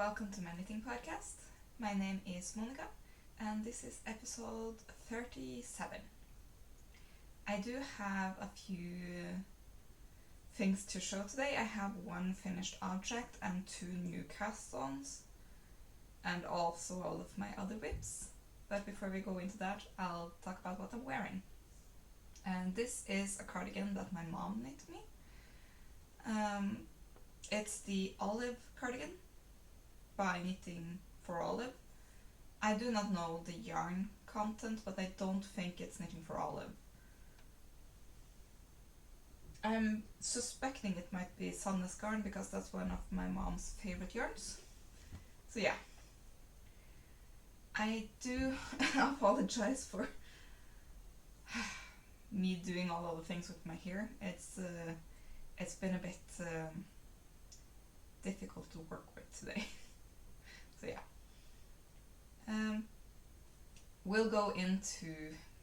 welcome to my knitting podcast. My name is Monika and this is episode 37. I do have a few things to show today. I have one finished object and two new cast-ons and also all of my other whips. But before we go into that, I'll talk about what I'm wearing. And this is a cardigan that my mom knit me. It's the Olive cardigan by Knitting for Olive. I do not know the yarn content, but I don't think it's Knitting for Olive. I'm suspecting it might be Sandnes garn because that's one of my mom's favorite yarns. So yeah. I do apologize for me doing all of the things with my hair. It's been a bit difficult to work with today. So yeah. We'll go into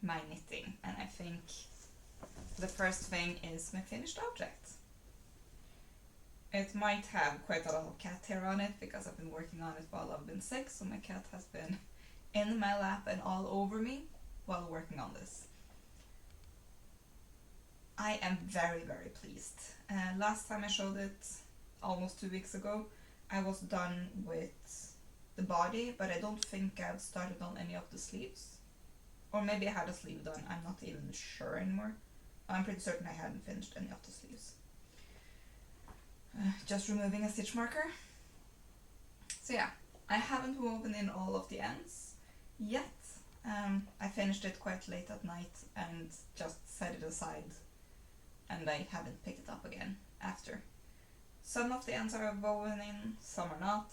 my knitting, and I think the first thing is my finished object. It might have quite a lot of cat hair on it because I've been working on it while I've been sick, so my cat has been in my lap and all over me while working on this. I am very, very pleased. Last time I showed it, almost 2 weeks ago, I was done with the body, but I don't think I've started on any of the sleeves. Or maybe I had a sleeve done, I'm not even sure anymore. I'm pretty certain I hadn't finished any of the sleeves. Just removing a stitch marker. So yeah, I haven't woven in all of the ends yet. I finished it quite late at night and just set it aside, and I haven't picked it up again after. Some of the ends are woven in, some are not.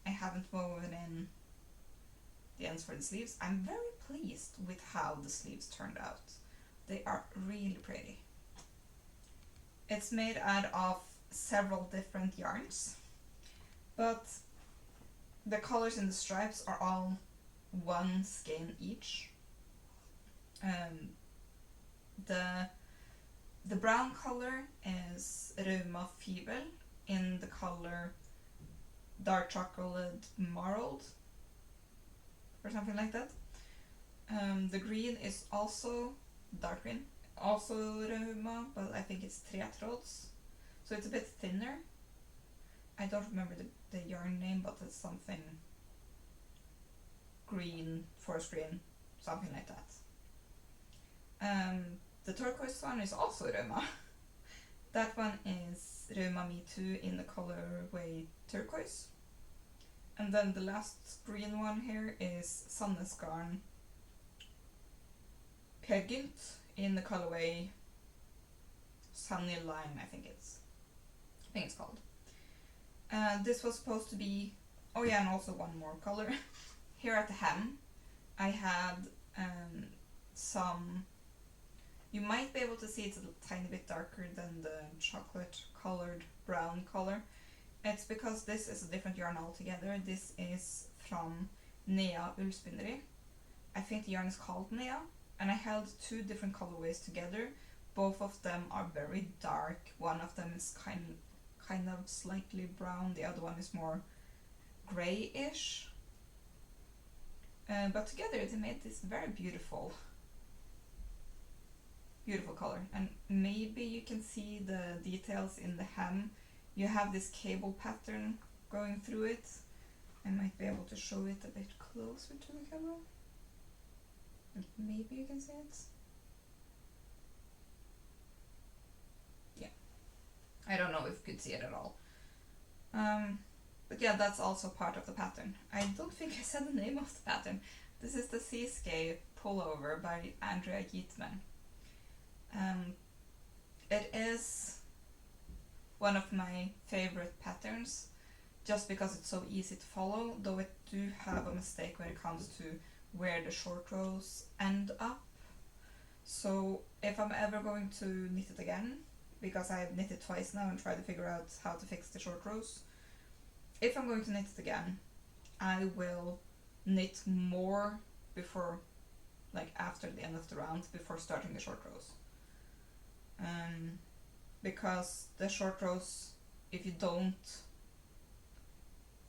I haven't woven in the ends for the sleeves. I'm very pleased with how the sleeves turned out. They are really pretty. It's made out of several different yarns, but the colors in the stripes are all one skein each. The brown color is Rauma Fivel in the color dark chocolate marbled or something like that. The green is also dark green, also Rauma, but I think it's Tretråds, so it's a bit thinner. I don't remember the yarn name, but it's something green, forest green, something like that. The turquoise one is also Rauma. That one is Rauma MITU in the colorway turquoise. And then the last green one here is Sandnes garn gynt in the colorway Sunny Lime, I think it's called. This was supposed to be, oh yeah, and also one more color. Here at the hem, I had some, you might be able to see it's a tiny bit darker than the chocolate colored brown color. It's because this is a different yarn altogether. This is from ullspinneri. I think the yarn is called Nea, and I held two different colorways together. Both of them are very dark. One of them is kind of slightly brown. The other one is more grayish. But together they made this very beautiful color. And maybe you can see the details in the hem. You have this cable pattern going through it. I might be able to show it a bit closer to the camera. Maybe you can see it. Yeah. I don't know if you could see it at all. But yeah, that's also part of the pattern. I don't think I said the name of the pattern. This is the Seascape pullover by Andrea Yetman. It is one of my favorite patterns just because it's so easy to follow, though it do have a mistake when it comes to where the short rows end up. So if I'm ever going to knit it again, because I've knit it twice now and tried to figure out how to fix the short rows, if I'm going to knit it again, I will knit more before, like after the end of the round, before starting the short rows. Because the short rows, if you don't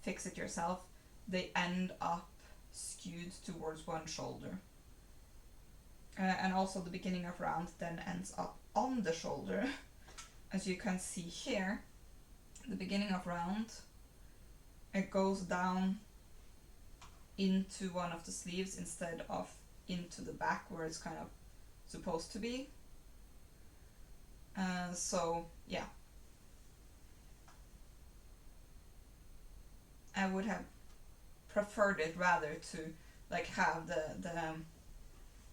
fix it yourself, they end up skewed towards one shoulder. And also the beginning of round then ends up on the shoulder. As you can see here, the beginning of round, it goes down into one of the sleeves instead of into the back where it's kind of supposed to be. So yeah, I would have preferred it rather to like have the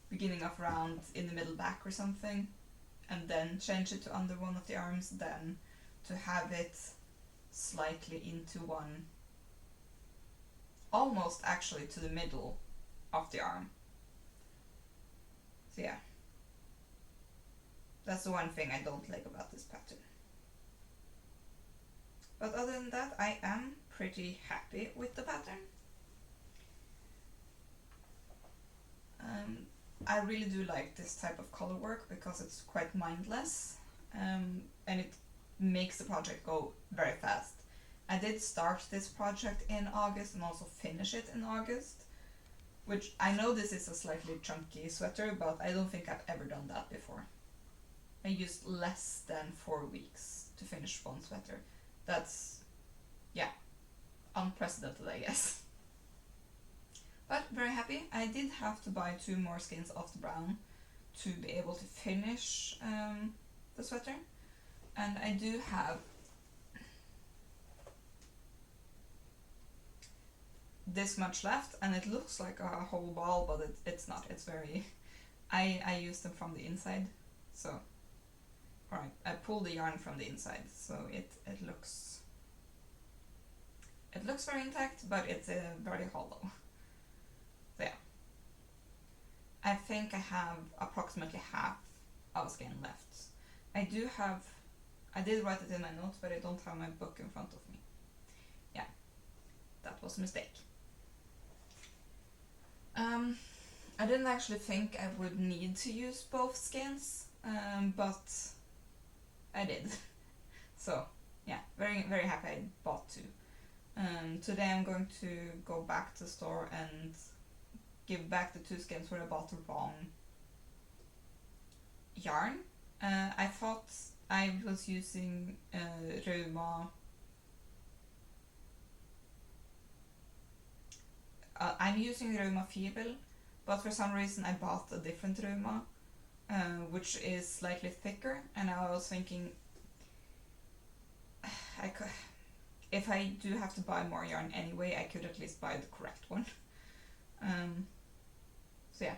beginning of round in the middle back or something, and then change it to under one of the arms, than to have it slightly into one, almost actually to the middle of the arm. So yeah, that's the one thing I don't like about this pattern. But other than that, I am pretty happy with the pattern. I really do like this type of color work because it's quite mindless, and it makes the project go very fast. I did start this project in August and also finish it in August, which I know this is a slightly chunky sweater, but I don't think I've ever done that before. I used less than 4 weeks to finish one sweater. That's, yeah, unprecedented, I guess. But very happy. I did have to buy 2 more skeins of the brown to be able to finish the sweater. And I do have this much left, and it looks like a whole ball, but it's not. It's very... I used them from the inside, so... Alright, I pulled the yarn from the inside, so it looks... It looks very intact, but it's very hollow. So yeah. I think I have approximately half of a skein left. I did write it in my notes, but I don't have my book in front of me. Yeah, that was a mistake. I didn't actually think I would need to use both skeins, but I did. So yeah, very, very happy I bought 2. Today I'm going to go back to the store and give back the 2 skeins where I bought the wrong yarn. I thought I was using Rauma. I'm using Rauma Fivel, but for some reason I bought a different Rauma, which is slightly thicker, and I was thinking if I do have to buy more yarn anyway, I could at least buy the correct one. So yeah,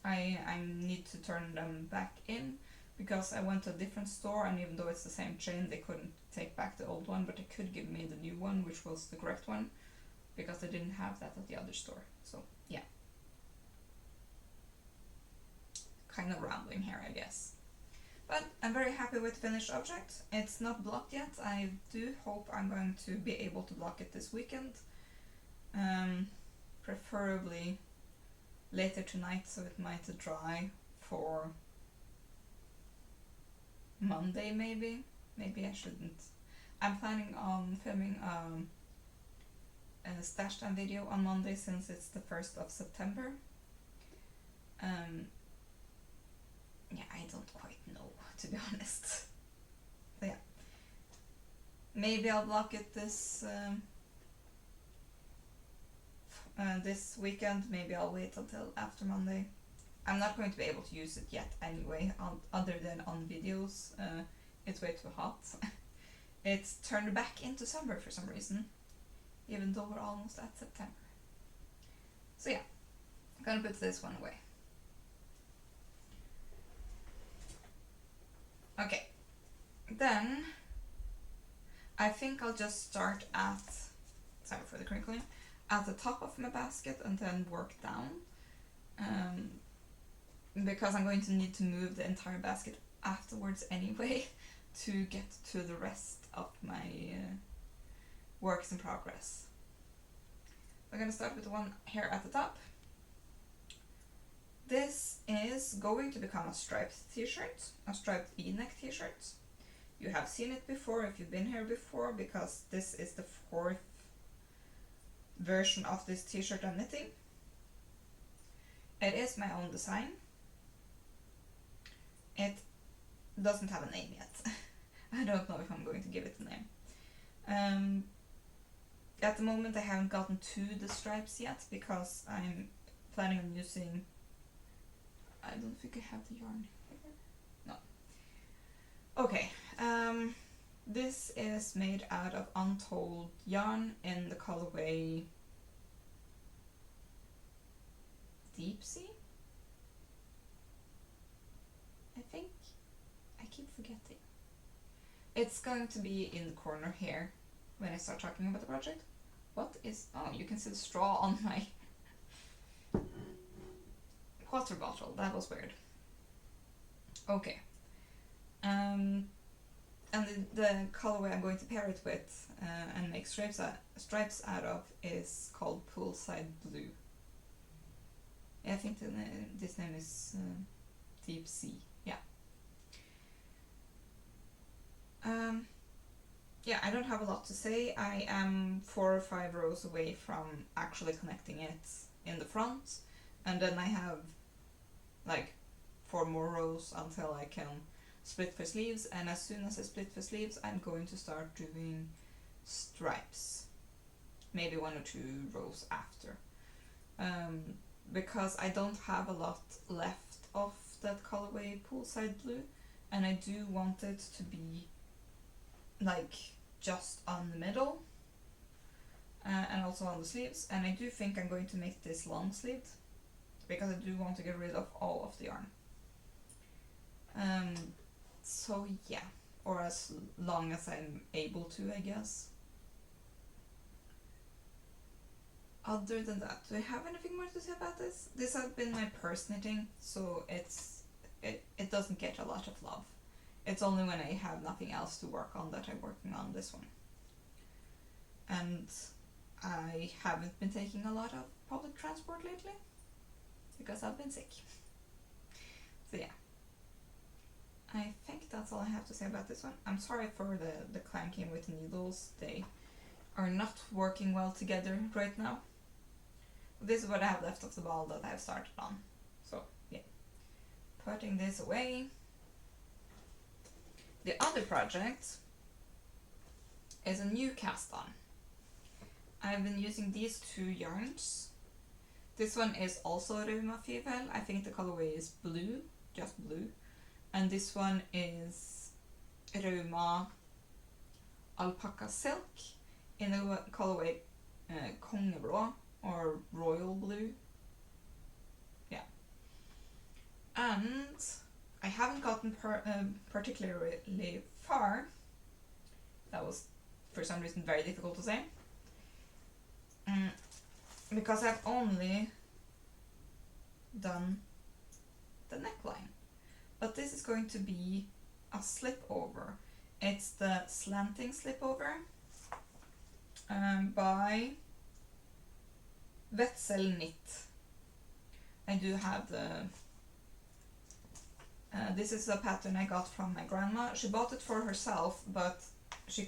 I need to turn them back in because I went to a different store, and even though it's the same chain, they couldn't take back the old one, but they could give me the new one, which was the correct one, because they didn't have that at the other store. So yeah, kind of rambling here, I guess. But I'm very happy with the finished object. It's not blocked yet. I do hope I'm going to be able to block it this weekend. Preferably later tonight, so it might dry for Monday maybe. Maybe I shouldn't. I'm planning on filming a stash time video on Monday since it's the 1st of September. Yeah, I don't quite know, to be honest. So yeah, maybe I'll block it this this weekend. Maybe I'll wait until after Monday. I'm not going to be able to use it yet anyway, other than on videos. It's way too hot. It's turned back into summer for some reason, even though we're almost at September. So yeah, I'm gonna put this one away. Okay, then I think I'll just start at, sorry for the crinkling, at the top of my basket and then work down, because I'm going to need to move the entire basket afterwards anyway to get to the rest of my works in progress. I'm going to start with the one here at the top. This is going to become a striped t-shirt, a striped v-neck t-shirt. You have seen it before if you've been here before, because this is the 4th version of this t-shirt I'm knitting. It is my own design. It doesn't have a name yet. I don't know if I'm going to give it a name. At the moment I haven't gotten to the stripes yet because I'm planning on using... I don't think I have the yarn here. No. Okay, this is made out of Untold yarn in the colorway Deep Sea, I think. I keep forgetting. It's going to be in the corner here when I start talking about the project. What is... oh, you can see the straw on my water bottle. That was weird. Okay. And the colorway I'm going to pair it with and make stripes out of is called Poolside Blue. Yeah, I think this name is Deep Sea. Yeah. Yeah, I don't have a lot to say. I am 4 or 5 rows away from actually connecting it in the front, and then I have like 4 more rows until I can split for sleeves, and as soon as I split for sleeves I'm going to start doing stripes, maybe 1 or 2 rows after, because I don't have a lot left of that colorway Poolside Blue, and I do want it to be like just on the middle and also on the sleeves, and I do think I'm going to make this long sleeved because I do want to get rid of all of the yarn. So yeah, or as long as I'm able to, I guess. Other than that, do I have anything more to say about this? This has been my purse knitting, so it doesn't get a lot of love. It's only when I have nothing else to work on that I'm working on this one. And I haven't been taking a lot of public transport lately because I've been sick. So yeah. I think that's all I have to say about this one. I'm sorry for the clanking with the needles. They are not working well together right now. This is what I have left of the ball that I've started on. So yeah. Putting this away. The other project is a new cast on. I've been using these 2 yarns. This one is also Rauma Fivel. I think the colorway is blue, just blue. And this one is Rauma Alpaca Silk in the colorway Kongeblå or Royal Blue. Yeah. And I haven't gotten particularly far. That was for some reason very difficult to say. Because I've only done the neckline. But this is going to be a slipover. It's the Slanting Slipover by Ventzel Knit. I do have the... this is a pattern I got from my grandma. She bought it for herself, but she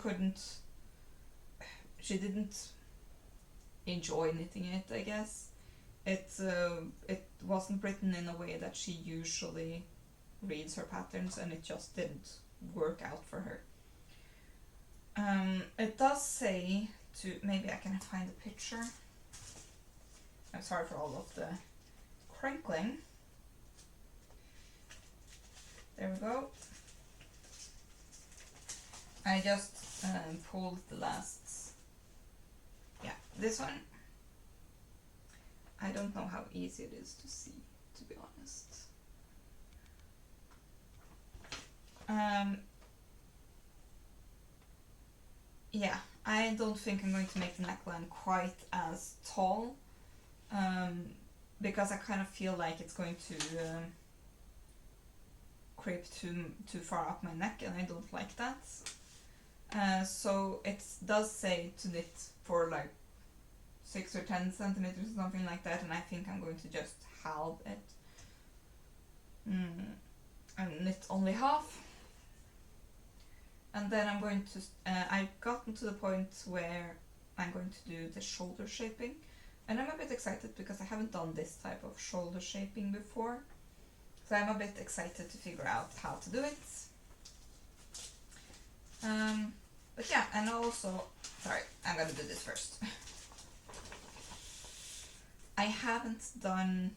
didn't enjoy knitting it, I guess. It wasn't written in a way that she usually reads her patterns, and it just didn't work out for her. It does say to... maybe I can find a picture. I'm sorry for all of the crinkling. There we go. I just pulled the last... yeah, this one. I don't know how easy it is to see, to be honest. Yeah, I don't think I'm going to make the neckline quite as tall, because I kind of feel like it's going to creep too far up my neck, and I don't like that. So it does say to knit for like 6 or 10 centimeters or something like that, and I think I'm going to just halve it and knit only half. And then I'm going to... I've gotten to the point where I'm going to do the shoulder shaping. And I'm a bit excited because I haven't done this type of shoulder shaping before. So I'm a bit excited to figure out how to do it. But yeah, and also, sorry, I'm gonna do this first. I haven't done,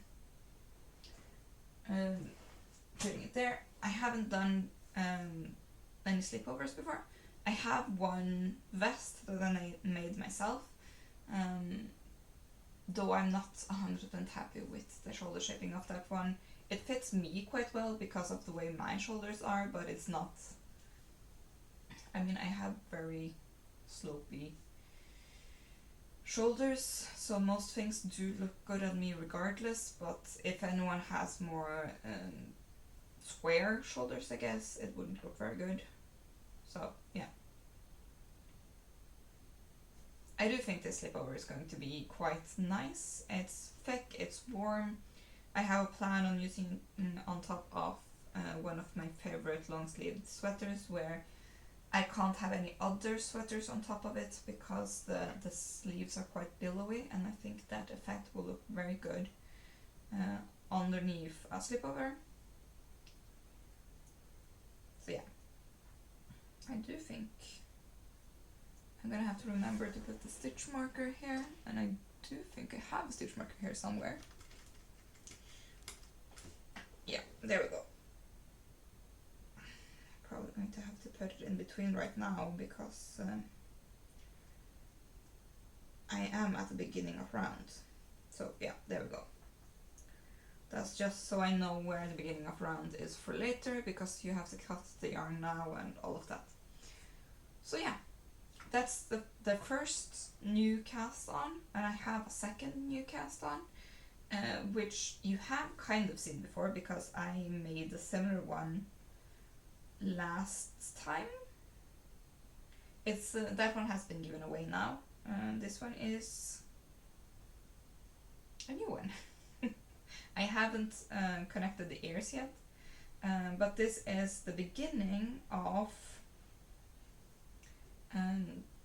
putting it there, I haven't done any slipovers before. I have one vest that I made myself, though I'm not 100% happy with the shoulder shaping of that one. It fits me quite well because of the way my shoulders are, but it's not, I mean, I have very slopey shoulders, so most things do look good on me regardless, but if anyone has more square shoulders, I guess, it wouldn't look very good. So, yeah. I do think this slipover is going to be quite nice. It's thick, it's warm. I have a plan on using it on top of one of my favorite long-sleeved sweaters where I can't have any other sweaters on top of it because the sleeves are quite billowy, and I think that effect will look very good underneath a slipover. So yeah, I do think I'm gonna have to remember to put the stitch marker here, and I do think I have a stitch marker here somewhere. Yeah, there we go. Probably going to have to put it in between right now because I am at the beginning of round. So yeah, there we go. That's just so I know where the beginning of round is for later, because you have to cut the yarn now and all of that. So yeah, that's the first new cast on, and I have a second new cast on, which you have kind of seen before because I made a similar one last time. It's that one has been given away now. This one is a new one. I haven't connected the ears yet, but this is the beginning of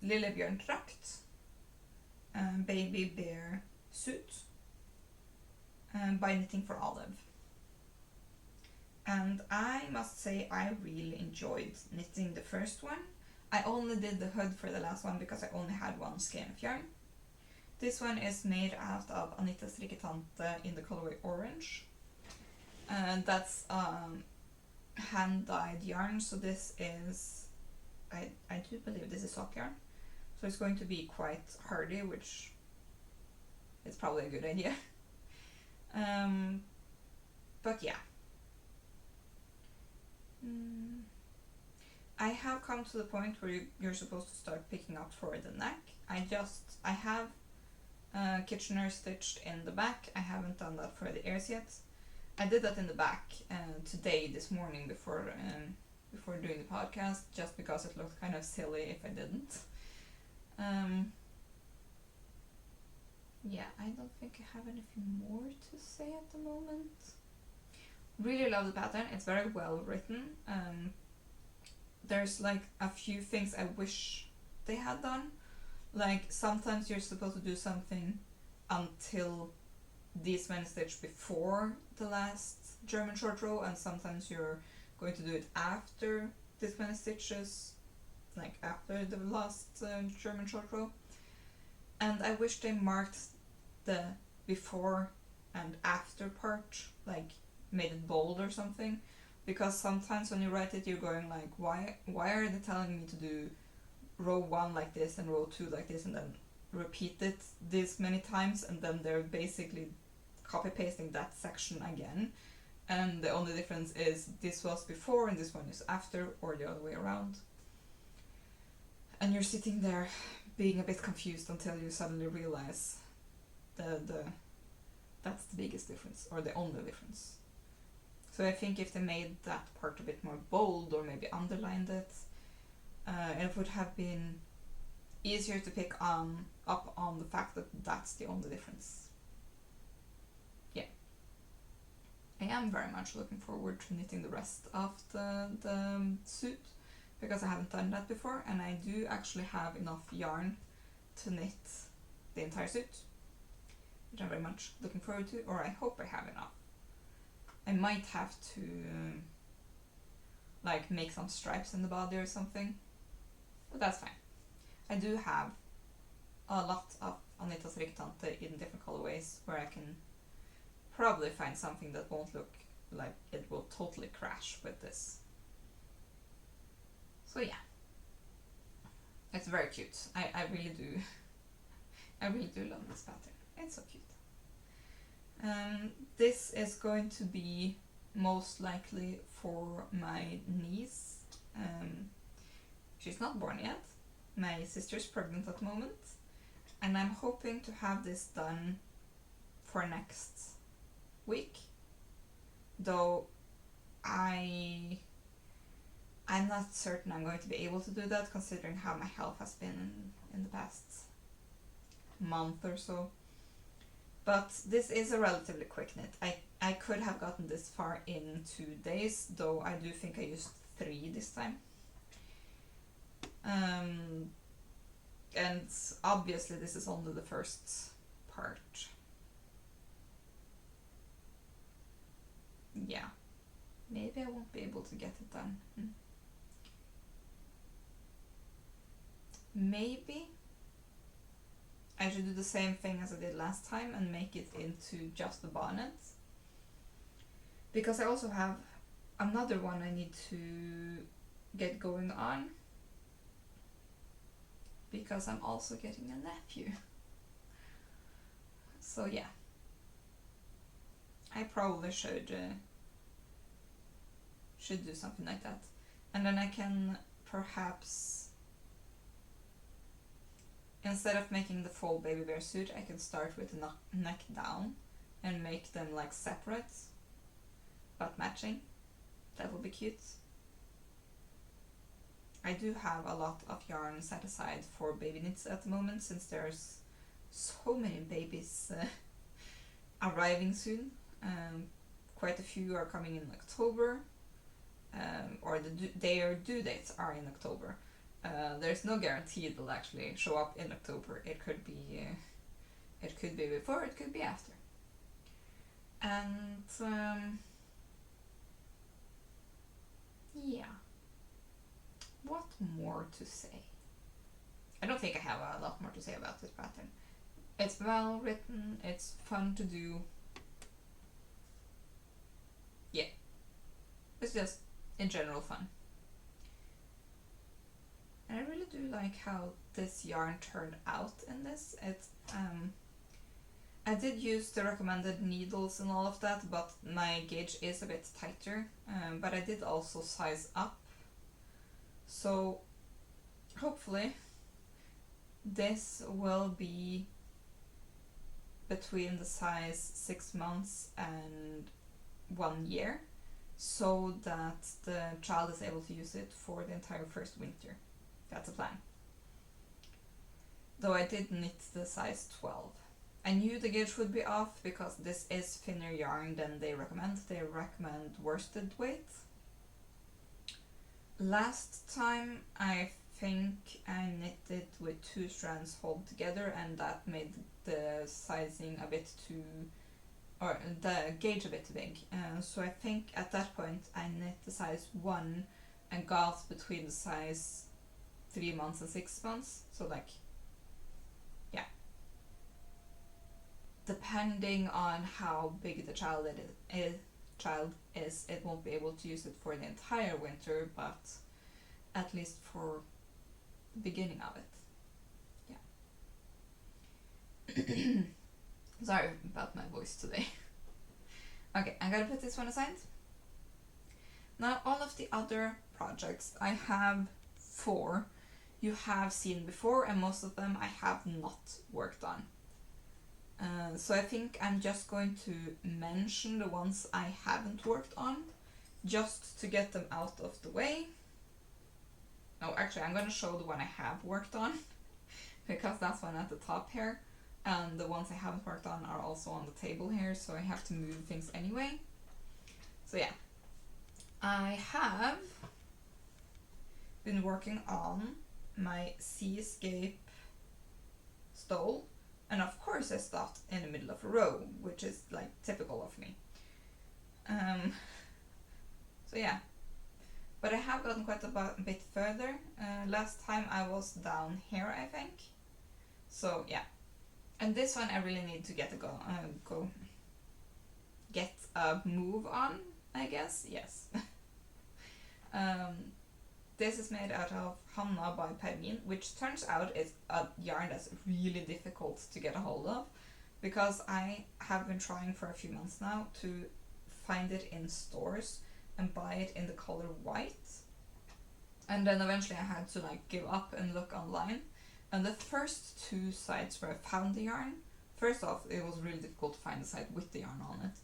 Lillebjørn Drakt, Baby Bear Suit, by Knitting for Olive. And I must say I really enjoyed knitting the first one. I only did the hood for the last one because I only had one skein of yarn. This one is made out of Anita Strikketante in the colorway orange. And that's hand-dyed yarn, so this is, I do believe this is sock yarn. So it's going to be quite hardy, which is probably a good idea. But yeah. I have come to the point where you're supposed to start picking up for the neck. I have Kitchener stitched in the back. I haven't done that for the ears yet. I did that in the back today, this morning, before doing the podcast, just because it looked kind of silly if I didn't. Yeah, I don't think I have anything more to say at the moment. Really love the pattern. It's very well written. There's like a few things I wish they had done. Like sometimes you're supposed to do something until this many stitch before the last German short row, and sometimes you're going to do it after this many stitches, like after the last German short row. And I wish they marked the before and after part, like made it bold or something, because sometimes when you write it you're going like, why are they telling me to do row 1 like this and row 2 like this and then repeat it this many times, and then they're basically copy pasting that section again, and the only difference is this was before and this one is after, or the other way around, and you're sitting there being a bit confused until you suddenly realize that's the biggest difference, or the only difference. So I think if they made that part a bit more bold, or maybe underlined it, it would have been easier to pick up on the fact that that's the only difference. Yeah. I am very much looking forward to knitting the rest of the suit, because I haven't done that before, and I do actually have enough yarn to knit the entire suit, which I'm very much looking forward to, or I hope I have enough. I might have to like make some stripes in the body or something, but that's fine. I do have a lot of Anita Strikketante in different colorways where I can probably find something that won't look like it will totally crash with this. So yeah, it's very cute. I really do I really do love this pattern. It's so cute. This is going to be most likely for my niece. She's not born yet. My sister's pregnant at the moment, and I'm hoping to have this done for next week, though I'm not certain I'm going to be able to do that, considering how my health has been in the past month or so. But this is a relatively quick knit. I could have gotten this far in 2 days, though I do think I used 3 this time. And obviously this is only the first part. Yeah, maybe I won't be able to get it done. Maybe I should do the same thing as I did last time and make it into just the bonnet, because I also have another one I need to get going on, because I'm also getting a nephew. So yeah, I probably should do something like that, and then I can perhaps, instead of making the full baby bear suit, I can start with the neck down and make them like separate but matching. That would be cute. I do have a lot of yarn set aside for baby knits at the moment, since there's so many babies arriving soon. Quite a few are coming in October, or their due dates are in October. There's no guarantee they'll actually show up in October. It could be before, it could be after. And yeah, what more to say? I don't think I have a lot more to say about this pattern. It's well written, it's fun to do. Yeah, it's just in general fun. And I really do like how this yarn turned out in this. I did use the recommended needles and all of that, but my gauge is a bit tighter. But I did also size up. So hopefully this will be between the size 6 months and 1 year, so that the child is able to use it for the entire first winter. That's a plan. Though I did knit the size 12. I knew the gauge would be off because this is thinner yarn than they recommend. They recommend worsted weight. Last time I think I knitted with 2 strands held together, and that made the sizing a bit too, or the gauge a bit big. So I think at that point I knit the size 1 and got between the size 3 months and 6 months. So like, yeah. Depending on how big the child is, it won't be able to use it for the entire winter, but at least for the beginning of it. Yeah. Sorry about my voice today. Okay, I gotta put this one aside. Now, all of the other projects, I have 4 you have seen before, and most of them I have not worked on. So I think I'm just going to mention the ones I haven't worked on, just to get them out of the way. No, actually I'm going to show the one I have worked on, because that's one at the top here, and the ones I haven't worked on are also on the table here, so I have to move things anyway. So yeah, I have been working on my Seascape stole, and of course I stopped in the middle of a row, which is like typical of me. So yeah, but I have gotten quite a bit further. Last time I was down here, I think. So yeah, and this one I really need to get a move on, I guess. Yes. This is made out of Hanna by Permin, which turns out is a yarn that's really difficult to get a hold of, because I have been trying for a few months now to find it in stores and buy it in the color white. And then eventually I had to like give up and look online. And the first two sites where I found the yarn, first off, it was really difficult to find the site with the yarn on it.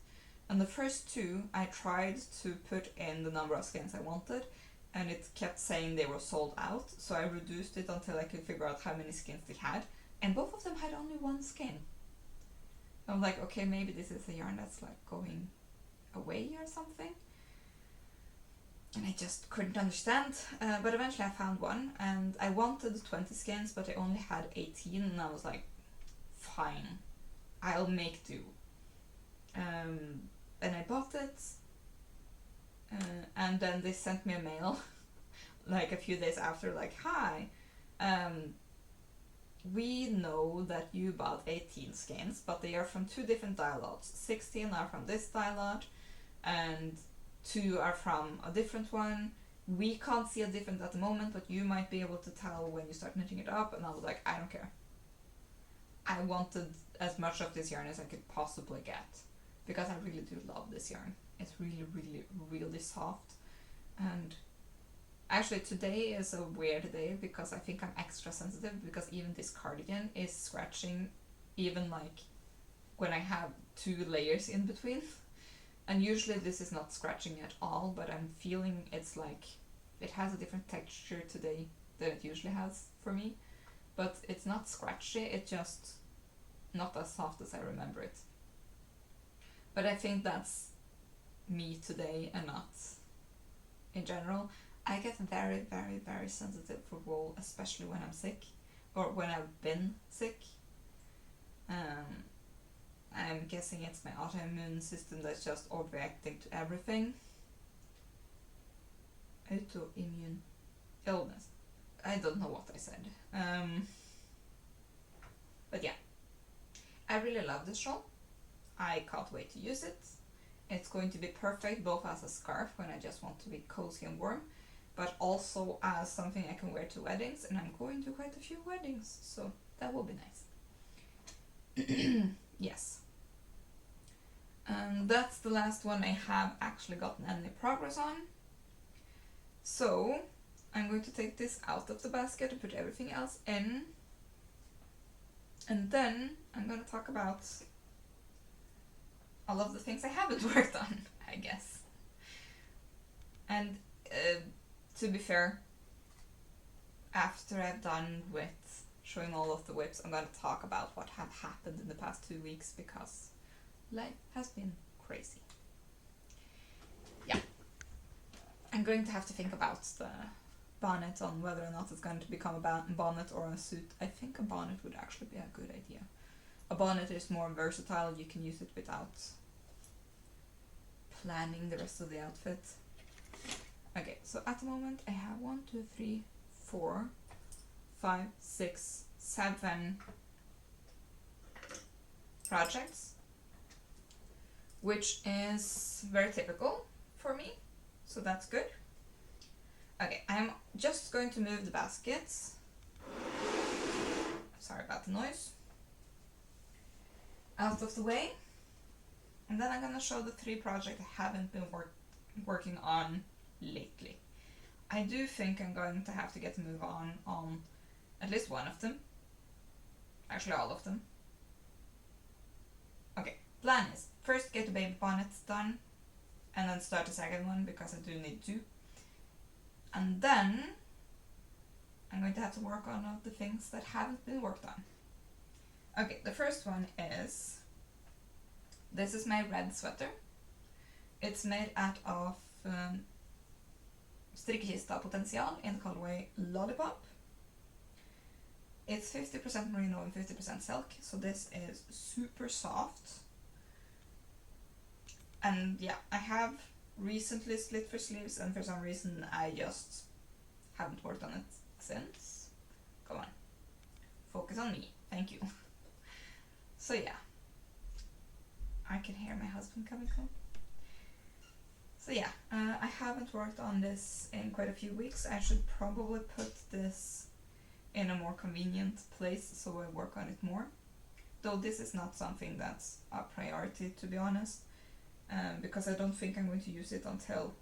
And the first two, I tried to put in the number of skeins I wanted, and it kept saying they were sold out, so I reduced it until I could figure out how many skeins they had, and both of them had only one skein. I'm like, okay, maybe this is a yarn that's like going away or something. And I just couldn't understand, but eventually I found one, and I wanted 20 skeins, but I only had 18, and I was like, fine, I'll make do. And I bought it, and then they sent me a mail like a few days after, like, hi, we know that you bought 18 skeins, but they are from 2 different dye lots. 16 are from this dye lot, and 2 are from a different one. We can't see a difference at the moment, but you might be able to tell when you start knitting it up. And I was like, I don't care. I wanted as much of this yarn as I could possibly get, because I really do love this yarn. It's really, really, really soft. And actually today is a weird day because I think I'm extra sensitive, because even this cardigan is scratching, even like when I have 2 layers in between. And usually this is not scratching at all, but I'm feeling it's like it has a different texture today than it usually has for me. But it's not scratchy, it's just not as soft as I remember it. But I think that's me today and not in general. I get very, very, very sensitive for wool, especially when I'm sick, or when I've been sick. I'm guessing it's my autoimmune system that's just overreacting to everything. Autoimmune illness. I don't know what I said. But yeah, I really love this shawl. I can't wait to use it. It's going to be perfect both as a scarf when I just want to be cozy and warm, but also as something I can wear to weddings, and I'm going to quite a few weddings, so that will be nice. Yes. And that's the last one I have actually gotten any progress on. So I'm going to take this out of the basket and put everything else in. And then I'm going to talk about all of the things I haven't worked on, I guess. And to be fair, after I've done with showing all of the whips, I'm going to talk about what have happened in the past 2 weeks, because life has been crazy. Yeah. I'm going to have to think about the bonnet, on whether or not it's going to become a bonnet or a suit. I think a bonnet would actually be a good idea. A bonnet is more versatile, you can use it without planning the rest of the outfit. Okay, so at the moment I have 1, 2, 3, 4, 5, 6, 7 projects, which is very typical for me, so that's good. Okay, I'm just going to move the baskets. Sorry about the noise. Out of the way. And then I'm gonna show the 3 projects I haven't been working on lately. I do think I'm going to have to get a move on at least one of them. Actually all of them. Okay, plan is first get the baby bonnets done, and then start the second one because I do need to. And then I'm going to have to work on all the things that haven't been worked on. Okay, the first one is, this is my red sweater. It's made out of Strikkekista Potential in the colorway Lollipop. It's 50% merino and 50% silk, so this is super soft. And yeah, I have recently slit for sleeves, and for some reason I just haven't worked on it since. Come on, focus on me, thank you. So yeah, I can hear my husband coming home. So yeah, I haven't worked on this in quite a few weeks. I should probably put this in a more convenient place so I work on it more. Though this is not something that's a priority, to be honest, because I don't think I'm going to use it until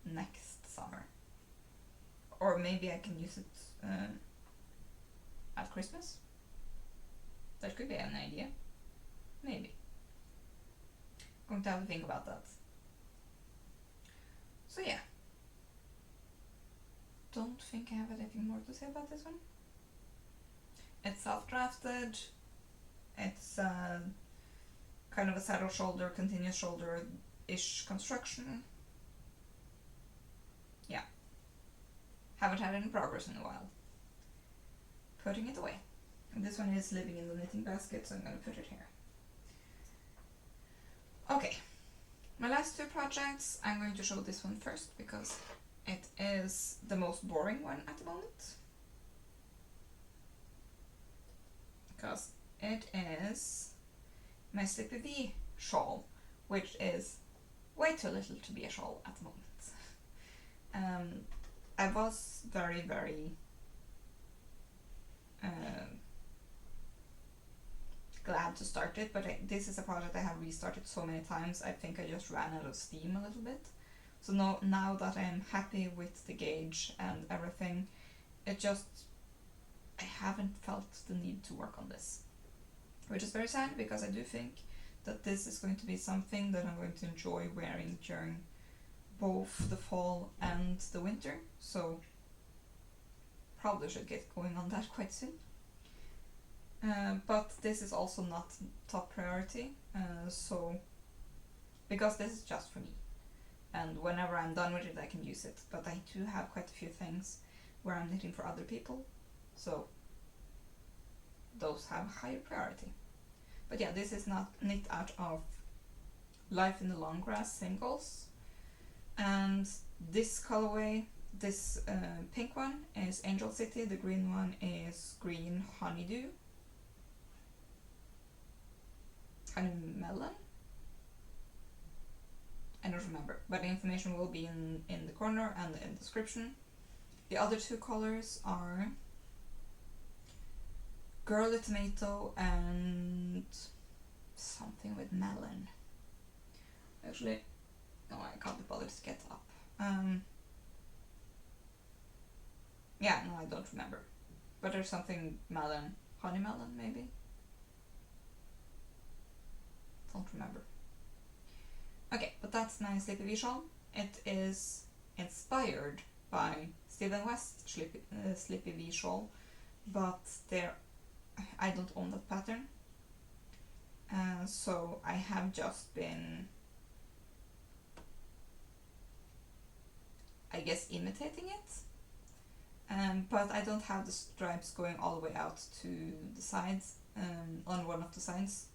next summer. Or maybe I can use it at Christmas. That could be an idea. Maybe. Going to have to think about that. So yeah. Don't think I have anything more to say about this one. It's self-drafted. It's kind of a saddle shoulder, continuous shoulder-ish construction. Yeah. Haven't had any progress in a while. Putting it away. And this one is living in the knitting basket, so I'm going to put it here. Okay. My last two projects, I'm going to show this one first because it is the most boring one at the moment. Because it is my Slippy V shawl, which is way too little to be a shawl at the moment. I was very, very glad to start it, but this is a project I have restarted so many times, I think I just ran out of steam a little bit. So now that I am happy with the gauge and everything, I haven't felt the need to work on this. Which is very sad, because I do think that this is going to be something that I'm going to enjoy wearing during both the fall and the winter, so probably should get going on that quite soon. But this is also not top priority, because this is just for me. And whenever I'm done with it, I can use it. But I do have quite a few things where I'm knitting for other people, so those have higher priority. But yeah, this is not knit out of Life in the Long Grass singles. And this colorway, this pink one is Angel City, the green one is Green Honeydew. Honey Melon? I don't remember, but the information will be in the corner and in the description. The other two colors are Girly Tomato and something with melon. Actually, no, I can't be bothered to get up. Yeah, no, I don't remember. But there's something melon, honey melon maybe? Don't remember. Okay, but that's my Slippy V shawl. It is inspired by Steven West's Slippy V shawl, but I don't own that pattern. So I have just been, I guess, imitating it. But I don't have the stripes going all the way out to the sides, on one of the sides.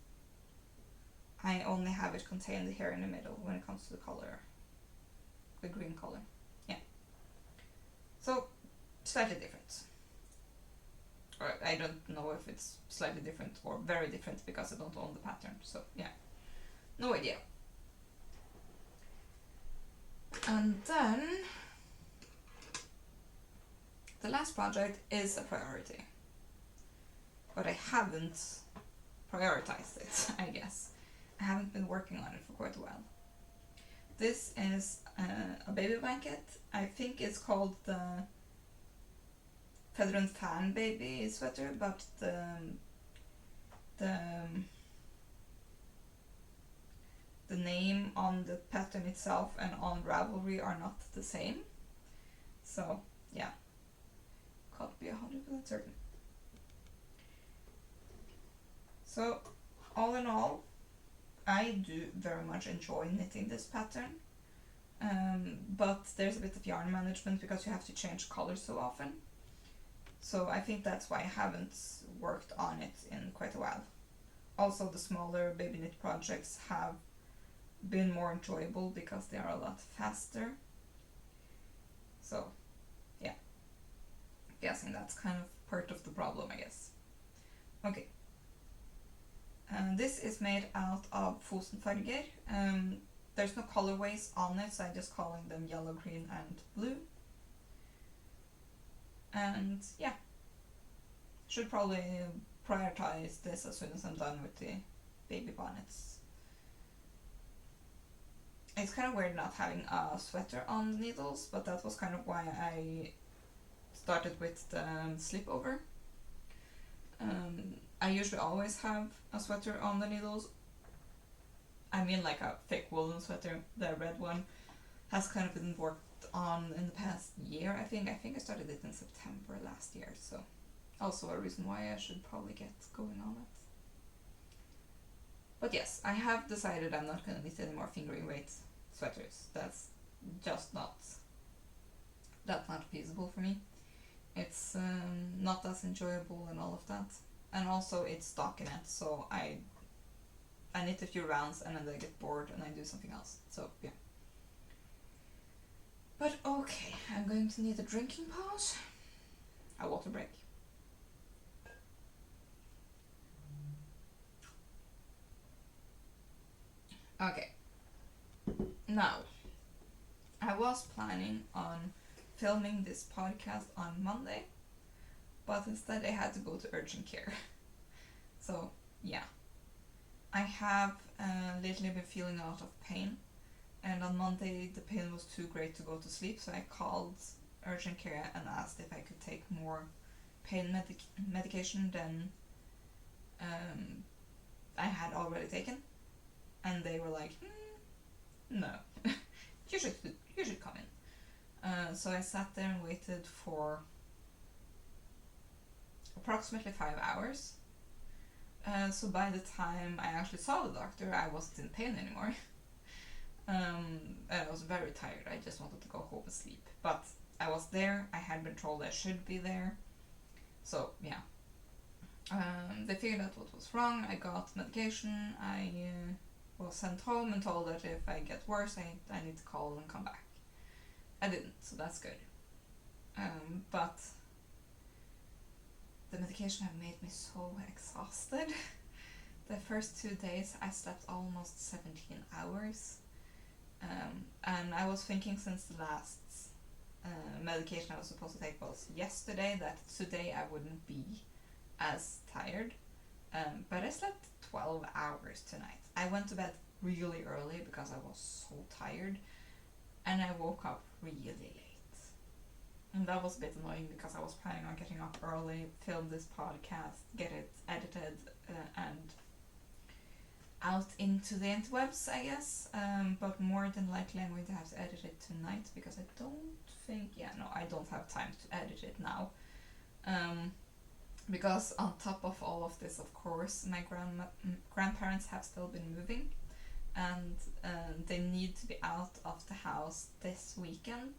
I only have it contained here in the middle when it comes to the color, the green color. Yeah. So, slightly different. Or I don't know if it's slightly different or very different because I don't own the pattern. So, yeah. No idea. And then the last project is a priority. But I haven't prioritized it, I guess. I haven't been working on it for quite a while. This is a baby blanket. I think it's called the Feather and Fan baby sweater, but the name on the pattern itself and on Ravelry are not the same. So yeah, can't be 100% certain. So all in all, I do very much enjoy knitting this pattern, but there's a bit of yarn management because you have to change colors so often. So I think that's why I haven't worked on it in quite a while. Also, the smaller baby knit projects have been more enjoyable because they are a lot faster. So, yeah. Guessing that's kind of part of the problem, I guess. Okay. This is made out of Fosenfarger. There's no colorways on it, so I'm just calling them yellow, green, and blue. And yeah, should probably prioritize this as soon as I'm done with the baby bonnets. It's kind of weird not having a sweater on the needles, but that was kind of why I started with the Slipover. I usually always have a sweater on the needles. I mean like a thick woolen sweater. The red one has kind of been worked on in the past year, I think. I think I started it in September last year, so also a reason why I should probably get going on it. But yes, I have decided I'm not going to knit any more fingering weight sweaters. That's just not feasible for me. It's not as enjoyable and all of that. And also it's stockinette, so I knit a few rounds and then I get bored and I do something else. So yeah. But okay, I'm going to need a drinking pause. A water break. Okay. Now, I was planning on filming this podcast on Monday, but instead I had to go to urgent care. So, yeah. I have lately been feeling a lot of pain, and on Monday the pain was too great to go to sleep, so I called urgent care and asked if I could take more pain medication than I had already taken. And they were like, no, you should come in. So I sat there and waited for approximately 5 hours. So by the time I actually saw the doctor, I wasn't in pain anymore. I was very tired. I just wanted to go home and sleep. But I was there. I had been told I should be there. So yeah. They figured out what was wrong. I got medication. I was sent home and told that if I get worse, I need to call and come back. I didn't, so that's good. But the medication have made me so exhausted. The first 2 days I slept almost 17 hours. And I was thinking since the last medication I was supposed to take was yesterday that today I wouldn't be as tired. But I slept 12 hours tonight. I went to bed really early because I was so tired, and I woke up really late. And that was a bit annoying because I was planning on getting up early, film this podcast, get it edited, and out into the interwebs, I guess. But more than likely I'm going to have to edit it tonight because I don't have time to edit it now. Because on top of all of this, of course, my grandparents have still been moving, and they need to be out of the house this weekend.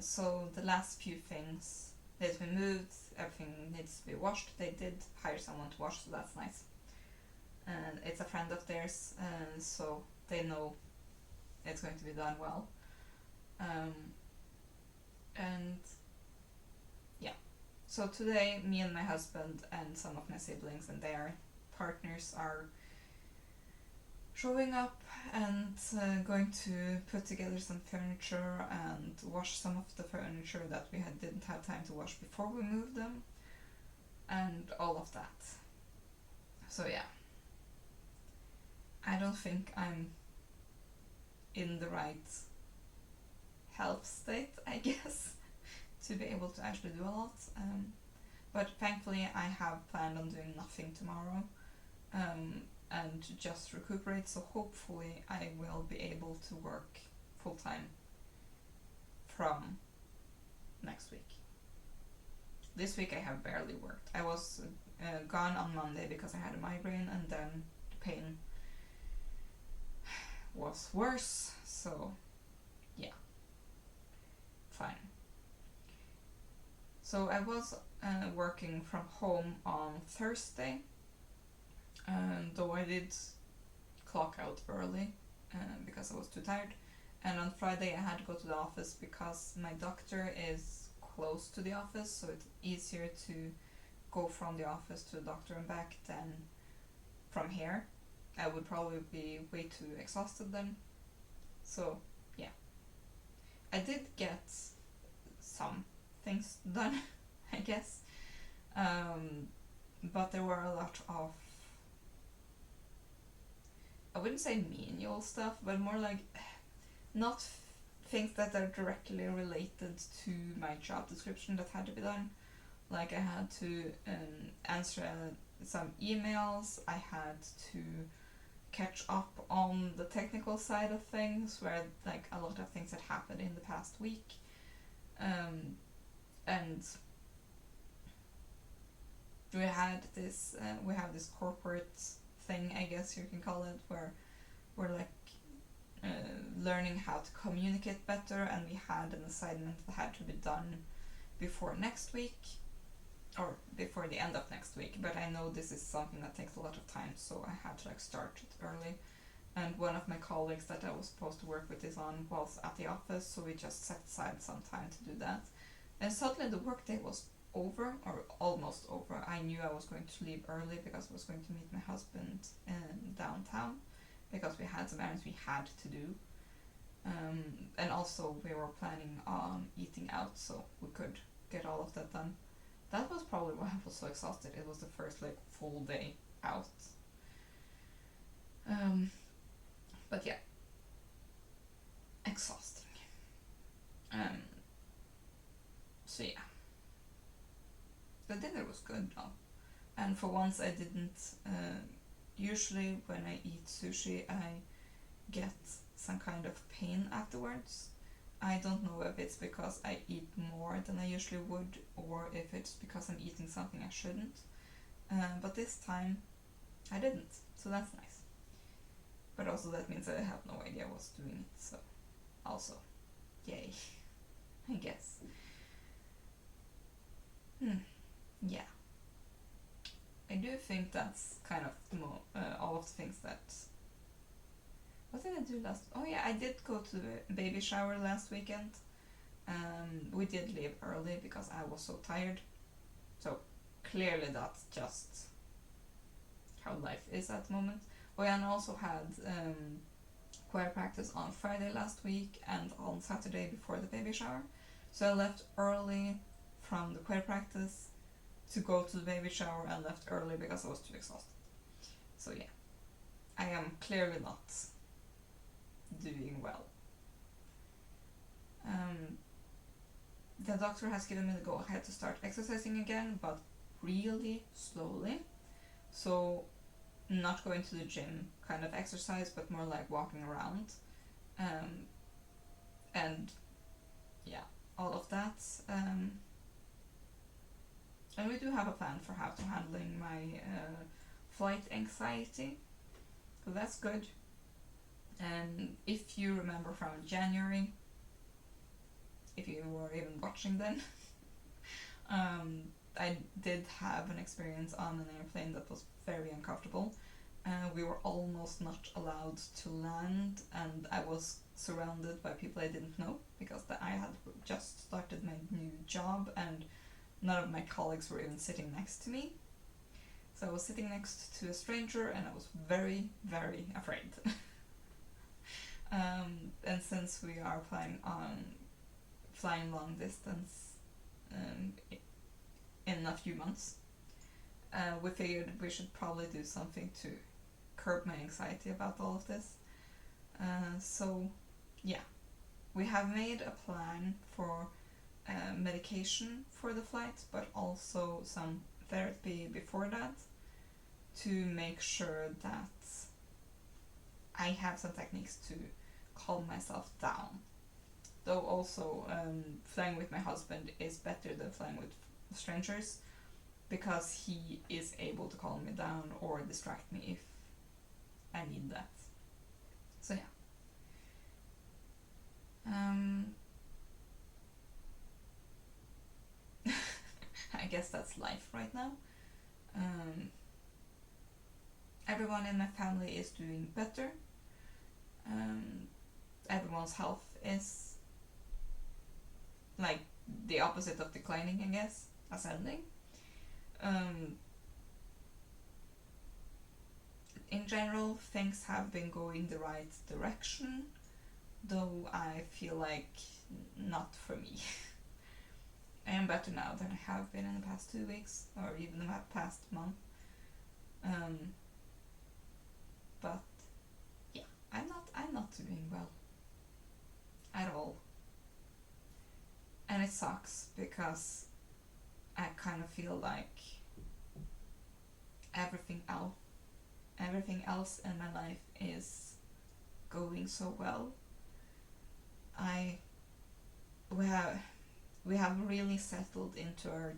So the last few things need to be moved, everything needs to be washed. They did hire someone to wash, so that's nice. And it's a friend of theirs, so they know it's going to be done well. And yeah. So today, me and my husband and some of my siblings and their partners are showing up and going to put together some furniture and wash some of the furniture that we didn't have time to wash before we moved them, and all of that. So yeah. I don't think I'm in the right health state, I guess, to be able to actually do a lot. But thankfully I have planned on doing nothing tomorrow, and just recuperate, so hopefully I will be able to work full time from next week. This week I have barely worked. I was gone on Monday because I had a migraine, and then the pain was worse, so yeah, fine. So I was working from home on Thursday, though I did clock out early because I was too tired. And on Friday I had to go to the office because my doctor is close to the office, so it's easier to go from the office to the doctor and back than from here. I would probably be way too exhausted then. So yeah, I did get some things done, I guess, but there were a lot of, I wouldn't say menial stuff, but more like not things that are directly related to my job description that had to be done. Like I had to answer some emails, I had to catch up on the technical side of things, where like a lot of things had happened in the past week, and we have this corporate thing, I guess you can call it, where we're like learning how to communicate better, and we had an assignment that had to be done before next week, or before the end of next week, but I know this is something that takes a lot of time, so I had to like start it early. And one of my colleagues that I was supposed to work with this on was at the office, so we just set aside some time to do that. And suddenly the workday was over, or almost over. I knew I was going to leave early because I was going to meet my husband in downtown, because we had some errands we had to do. And also we were planning on eating out, so we could get all of that done. That was probably why I was so exhausted. It was the first like full day out. But yeah, exhausting. So yeah, the dinner was good though, and for once I didn't. Usually when I eat sushi, I get some kind of pain afterwards. I don't know if it's because I eat more than I usually would, or if it's because I'm eating something I shouldn't. But this time I didn't, so that's nice. But also that means I have no idea what's doing it, so also, yay, I guess. Yeah. I do think that's kind of all of the things that... What did I do last... Oh yeah, I did go to the baby shower last weekend. We did leave early because I was so tired. So clearly that's just how life is at the moment. Oh yeah, and I also had choir practice on Friday last week and on Saturday before the baby shower. So I left early from the choir practice to go to the baby shower, and left early because I was too exhausted. So yeah, I am clearly not doing well. The doctor has given me the go ahead to start exercising again, but really slowly. So not going to the gym kind of exercise, but more like walking around. And yeah, all of that. And we do have a plan for how to handling my flight anxiety, so that's good. And if you remember from January, if you were even watching then, I did have an experience on an airplane that was very uncomfortable. We were almost not allowed to land, and I was surrounded by people I didn't know because I had just started my new job, and none of my colleagues were even sitting next to me. So I was sitting next to a stranger, and I was very, very afraid. And since we are planning on flying long distance in a few months, we figured we should probably do something to curb my anxiety about all of this. So yeah, we have made a plan for medication for the flight, but also some therapy before that, to make sure that I have some techniques to calm myself down. Though also flying with my husband is better than flying with strangers, because he is able to calm me down or distract me if I need that. So yeah. guess that's life right now. Everyone in my family is doing better. Everyone's health is like the opposite of declining, I guess, ascending. In general, things have been going the right direction, though I feel like not for me. I am better now than I have been in the past 2 weeks, or even the past month. But yeah, I'm not doing well at all, and it sucks because I kind of feel like everything else in my life is going so well. We have really settled into our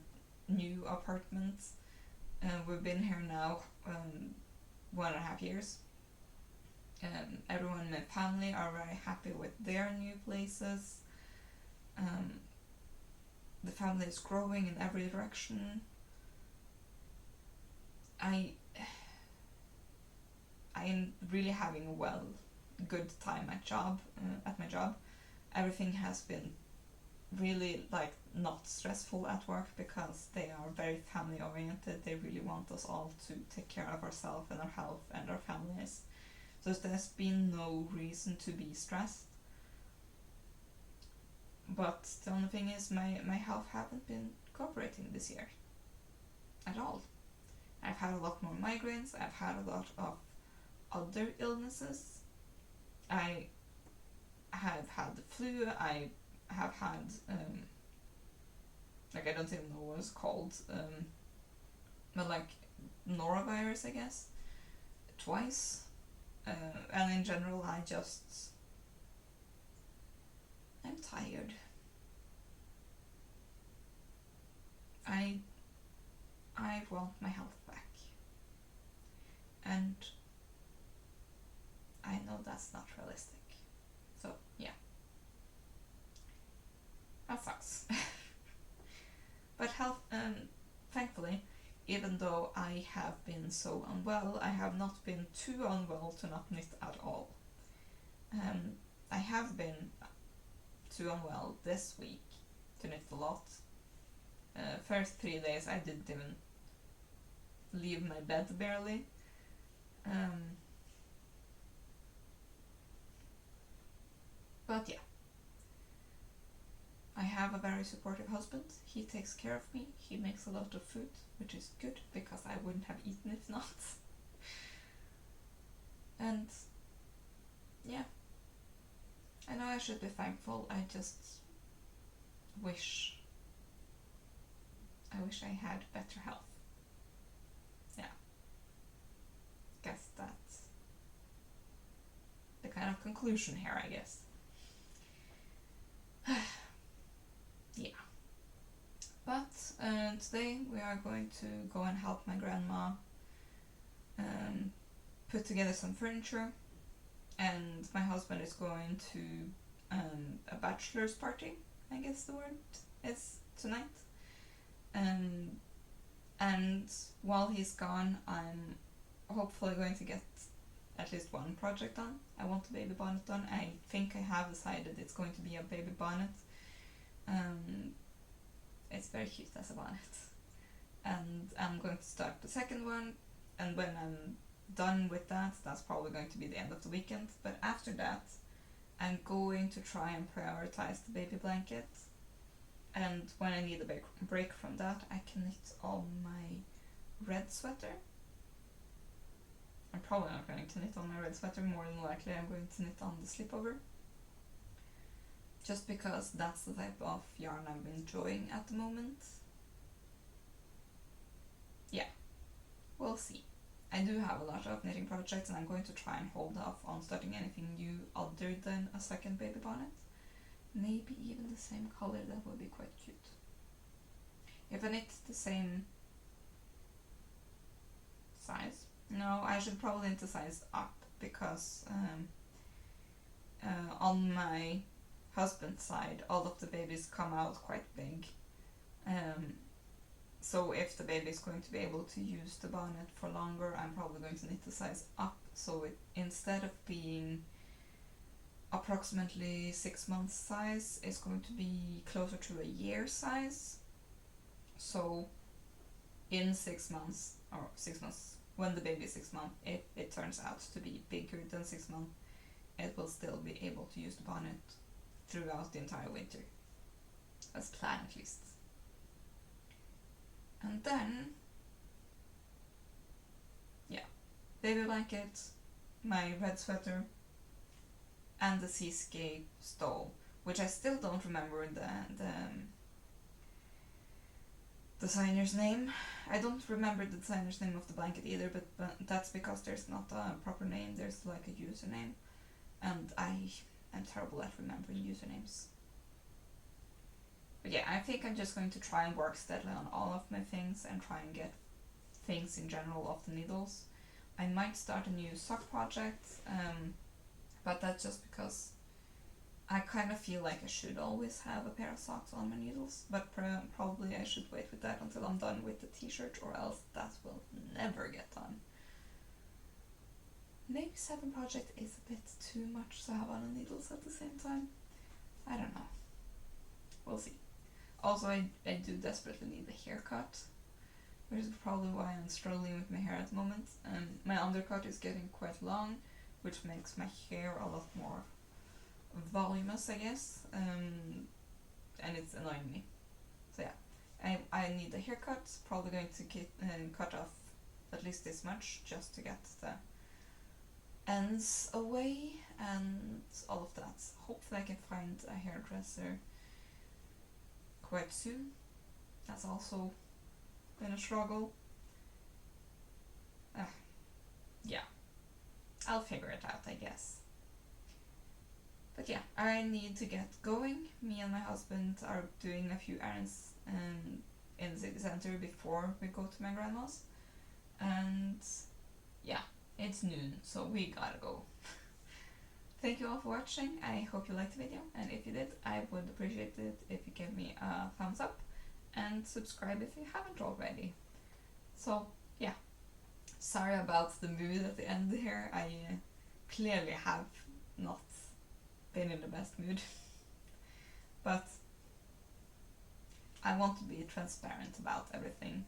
new apartment. We've been here now 1.5 years. Everyone in my family are very happy with their new places. The family is growing in every direction. I am really having a good time at my job. Everything has been really not stressful at work because they are very family oriented. They really want us all to take care of ourselves and our health and our families. So there's been no reason to be stressed. But the only thing is my health haven't been cooperating this year at all. I've had a lot more migraines. I've had a lot of other illnesses. I have had the flu. I have had I don't even know what it's called, but norovirus, I guess, twice. And in general, I'm tired. I want my health back, and I know that's not realistic. So yeah, that sucks. But health, thankfully, even though I have been so unwell, I have not been too unwell to not knit at all. I have been too unwell this week to knit a lot. First 3 days I didn't even leave my bed barely. But yeah, I have a very supportive husband. He takes care of me. He makes a lot of food, which is good because I wouldn't have eaten if not. And yeah, I know I should be thankful. I just wish I had better health. Yeah, guess that's the kind of conclusion here, I guess. Yeah. But today we are going to go and help my grandma put together some furniture, and my husband is going to a bachelor's party, I guess the word is, tonight. And while he's gone, I'm hopefully going to get at least one project done. I want a baby bonnet done. I think I have decided it's going to be a baby bonnet. It's very cute as a bonnet. And I'm going to start the second one, and when I'm done with that, that's probably going to be the end of the weekend. But after that, I'm going to try and prioritize the baby blanket. And when I need a break from that, I can knit on my red sweater. I'm probably not going to knit on my red sweater. More than likely I'm going to knit on the Slipover, just because that's the type of yarn I'm enjoying at the moment. Yeah, we'll see. I do have a lot of knitting projects, and I'm going to try and hold off on starting anything new other than a second baby bonnet. Maybe even the same color, that would be quite cute. If I knit the same size, no, I should probably knit the size up, because on my husband's side all of the babies come out quite big, so if the baby is going to be able to use the bonnet for longer, I'm probably going to knit the size up, so it, instead of being approximately 6 months size, is going to be closer to a year size. So in 6 months, or 6 months, when the baby is 6 months, if it turns out to be bigger than 6 months, it will still be able to use the bonnet throughout the entire winter. That's plan at least. And then, yeah, baby blanket, my red sweater, and the Seascape stole, which I still don't remember the designer's name. I don't remember the designer's name of the blanket either, but that's because there's not a proper name, there's like a username, and I am terrible at remembering usernames. But yeah, I think I'm just going to try and work steadily on all of my things and try and get things in general off the needles. I might start a new sock project, but that's just because I kind of feel like I should always have a pair of socks on my needles, but probably I should wait with that until I'm done with the t-shirt, or else that will never get done. Maybe 7 project is a bit too much to have on the needles at the same time. I don't know. We'll see. Also, I do desperately need a haircut, which is probably why I'm struggling with my hair at the moment. My undercut is getting quite long, which makes my hair a lot more voluminous, I guess, and it's annoying me. So yeah, I need a haircut, probably going to get cut off at least this much just to get the ends away and all of that. Hopefully I can find a hairdresser quite soon. That's also been a struggle. Yeah, I'll figure it out, I guess. But yeah, I need to get going. Me and my husband are doing a few errands in the city center before we go to my grandma's. And yeah, it's noon, so we gotta go. Thank you all for watching. I hope you liked the video, and if you did, I would appreciate it if you give me a thumbs up and subscribe if you haven't already. So yeah, sorry about the mood at the end here. I clearly have not been in the best mood, but I want to be transparent about everything.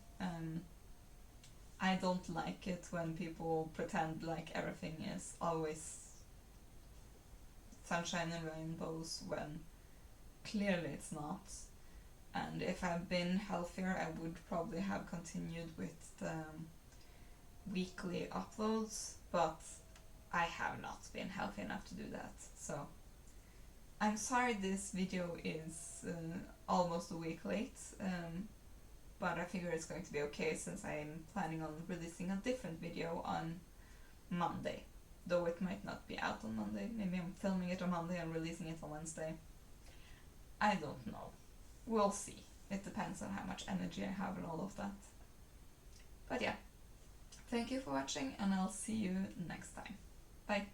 I don't like it when people pretend like everything is always sunshine and rainbows when clearly it's not. And if I've been healthier, I would probably have continued with the weekly uploads, but I have not been healthy enough to do that. So I'm sorry this video is almost a week late, but I figure it's going to be okay since I'm planning on releasing a different video on Monday. Though it might not be out on Monday. Maybe I'm filming it on Monday and releasing it on Wednesday. I don't know. We'll see. It depends on how much energy I have and all of that. But yeah, thank you for watching, and I'll see you next time. Bye.